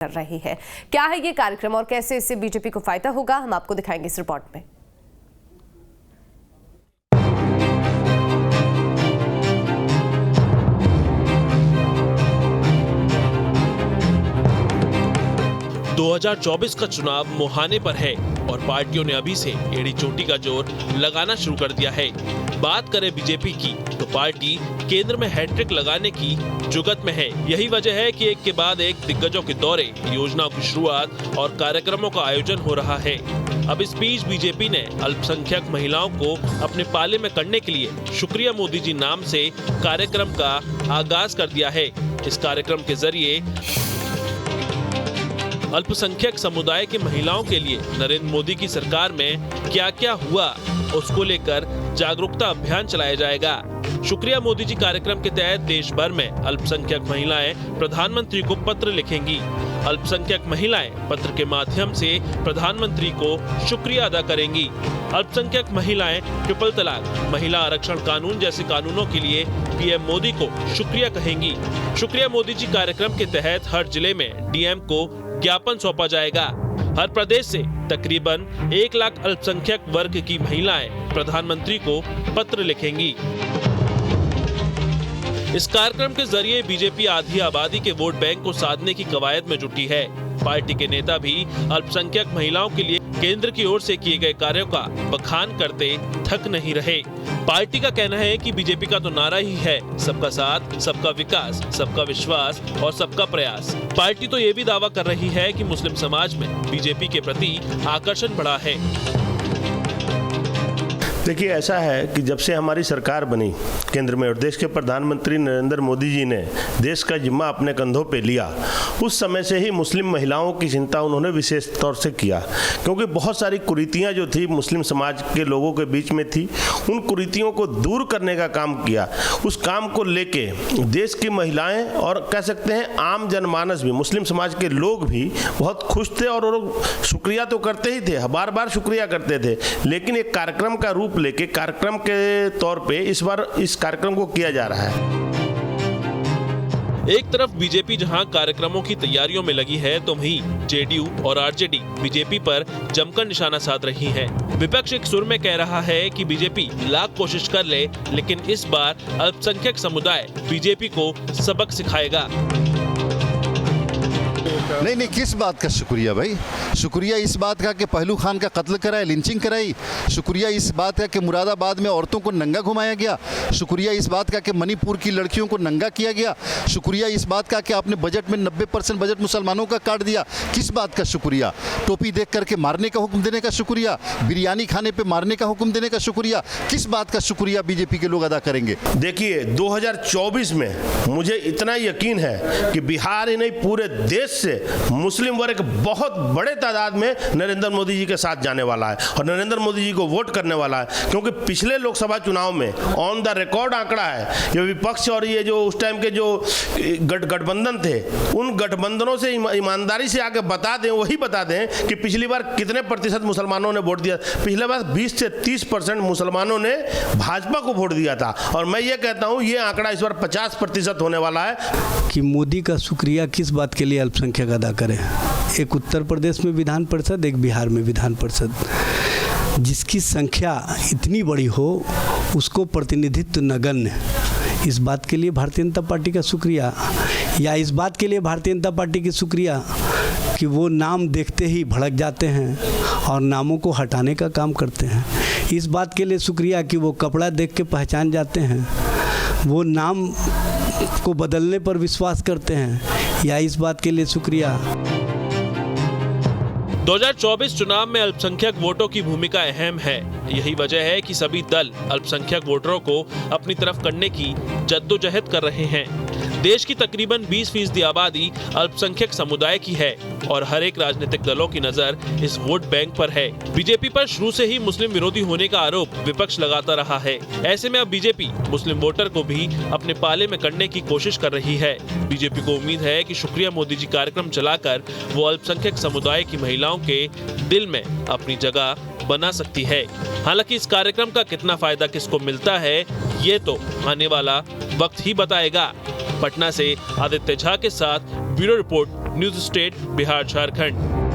कर रही है। क्या है ये कार्यक्रम और कैसे इससे बीजेपी को फायदा होगा, हम आपको दिखाएंगे इस रिपोर्ट में। दो 2024 का चुनाव मुहाने पर है और पार्टियों ने अभी से एड़ी चोटी का जोर लगाना शुरू कर दिया है। बात करें बीजेपी की तो पार्टी केंद्र में हैट्रिक लगाने की जुगत में है। यही वजह है कि एक के बाद एक दिग्गजों के दौरे, योजनाओं की शुरुआत और कार्यक्रमों का आयोजन हो रहा है। अब इस बीच बीजेपी ने अल्पसंख्यक महिलाओं को अपने पाले में करने के लिए शुक्रिया मोदी जी नाम से कार्यक्रम का आगाज कर दिया है। इस कार्यक्रम के जरिए अल्पसंख्यक समुदाय की महिलाओं के लिए नरेंद्र मोदी की सरकार में क्या क्या हुआ, उसको लेकर जागरूकता अभियान चलाया जाएगा। शुक्रिया मोदी जी कार्यक्रम के तहत देश भर में अल्पसंख्यक महिलाएं प्रधानमंत्री को पत्र लिखेंगी। अल्पसंख्यक महिलाएं पत्र के माध्यम से प्रधानमंत्री को शुक्रिया अदा करेंगी। अल्पसंख्यक महिलाएं ट्रिपल तलाक, महिला आरक्षण कानून जैसे कानूनों के लिए पीएम मोदी को शुक्रिया कहेंगी। शुक्रिया मोदी जी कार्यक्रम के तहत हर जिले में डीएम को ज्ञापन सौंपा जाएगा। हर प्रदेश से तकरीबन 1 लाख अल्पसंख्यक वर्ग की महिलाएं प्रधानमंत्री को पत्र लिखेंगी। इस कार्यक्रम के जरिए बीजेपी आधी आबादी के वोट बैंक को साधने की कवायद में जुटी है। पार्टी के नेता भी अल्पसंख्यक महिलाओं के लिए केंद्र की ओर से किए गए कार्यों का बखान करते थक नहीं रहे। पार्टी का कहना है कि बीजेपी का तो नारा ही है सबका साथ, सबका विकास, सबका विश्वास और सबका प्रयास। पार्टी तो ये भी दावा कर रही है कि मुस्लिम समाज में बीजेपी के प्रति आकर्षण बढ़ा है। देखिए, ऐसा है कि जब से हमारी सरकार बनी केंद्र में और देश के प्रधानमंत्री नरेंद्र मोदी जी ने देश का जिम्मा अपने कंधों पे लिया, उस समय से ही मुस्लिम महिलाओं की चिंता उन्होंने विशेष तौर से किया, क्योंकि बहुत सारी कुरीतियां जो थी मुस्लिम समाज के लोगों के बीच में थी, उन कुरीतियों को दूर करने का काम किया। उस काम को लेके देश की महिलाएं और कह सकते हैं आम जनमानस भी, मुस्लिम समाज के लोग भी बहुत खुश थे और वो लोग शुक्रिया तो करते ही थे, बार बार शुक्रिया करते थे। लेकिन एक कार्यक्रम का रूप लेके कार्यक्रम के तौर पे इस बार इस कार्यक्रम को किया जा रहा है। एक तरफ बीजेपी जहां कार्यक्रमों की तैयारियों में लगी है तो वहीं जेडीयू और आरजेडी बीजेपी पर जमकर निशाना साध रही है। विपक्ष एक सुर में कह रहा है कि बीजेपी लाख कोशिश कर ले, लेकिन इस बार अल्पसंख्यक समुदाय बीजेपी को सबक सिखाएगा। नहीं, किस बात का शुक्रिया भाई? शुक्रिया इस बात का कि पहलू खान का कत्ल कराए, लिंचिंग कराई। शुक्रिया इस बात का कि मुरादाबाद में औरतों को नंगा घुमाया गया। शुक्रिया इस बात का कि मणिपुर की लड़कियों को नंगा किया गया। शुक्रिया इस बात का कि आपने बजट में 90% बजट मुसलमानों का काट दिया। किस बात का शुक्रिया? टोपी देख करके मारने का हुक्म देने का शुक्रिया, बिरयानी खाने पे मारने का हुक्म देने का शुक्रिया। किस बात का शुक्रिया बीजेपी के लोग अदा करेंगे? देखिए, 2024 में मुझे इतना यकीन है कि बिहार ही नहीं पूरे देश से मुस्लिम वर्ग बहुत बड़े तादाद में नरेंद्र मोदी जी के साथ जाने वाला है और नरेंद्र मोदी जी को वोट करने वाला है, क्योंकि पिछले लोकसभा चुनाव में ऑन द रिकॉर्ड आंकड़ा है, ये विपक्ष और ये जो उस टाइम के जो गठबंधन थे, उन गठबंधनों से ईमानदारी से आके बता दें, वही बता दें कि पिछली बार कितने प्रतिशत मुसलमानों ने वोट दिया। पिछले बार 20 से 30% मुसलमानों ने भाजपा को वोट दिया था और मैं ये कहता हूँ ये आंकड़ा इस बार 50% होने वाला है। कि मोदी का शुक्रिया किस बात के लिए अल्पसंख्यक अदा करें? एक उत्तर प्रदेश में विधान परिषद, एक बिहार में विधान परिषद, जिसकी संख्या इतनी बड़ी हो उसको प्रतिनिधित्व नगण्य, इस बात के लिए भारतीय जनता पार्टी का शुक्रिया, या इस बात के लिए भारतीय जनता पार्टी की शुक्रिया कि वो नाम देखते ही भड़क जाते हैं और नामों को हटाने का काम करते हैं। इस बात के लिए शुक्रिया कि वो कपड़ा देख के पहचान जाते हैं, वो नाम को बदलने पर विश्वास करते हैं, या इस बात के लिए शुक्रिया। 2024 चुनाव में अल्पसंख्यक वोटों की भूमिका अहम है। यही वजह है कि सभी दल अल्पसंख्यक वोटरों को अपनी तरफ करने की जद्दोजहद कर रहे हैं। देश की तकरीबन 20% आबादी अल्पसंख्यक समुदाय की है और हर एक राजनीतिक दलों की नजर इस वोट बैंक पर है। बीजेपी पर शुरू से ही मुस्लिम विरोधी होने का आरोप विपक्ष लगाता रहा है। ऐसे में अब बीजेपी मुस्लिम वोटर को भी अपने पाले में करने की कोशिश कर रही है। बीजेपी को उम्मीद है कि शुक्रिया मोदी जी कार्यक्रम चलाकर वो अल्पसंख्यक समुदाय की महिलाओं के दिल में अपनी जगह बना सकती है। हालांकि इस कार्यक्रम का कितना फायदा किसको मिलता है, ये तो आने वाला वक्त ही बताएगा। पटना से आदित्य झा के साथ bureau report, news state, Bihar Jharkhand.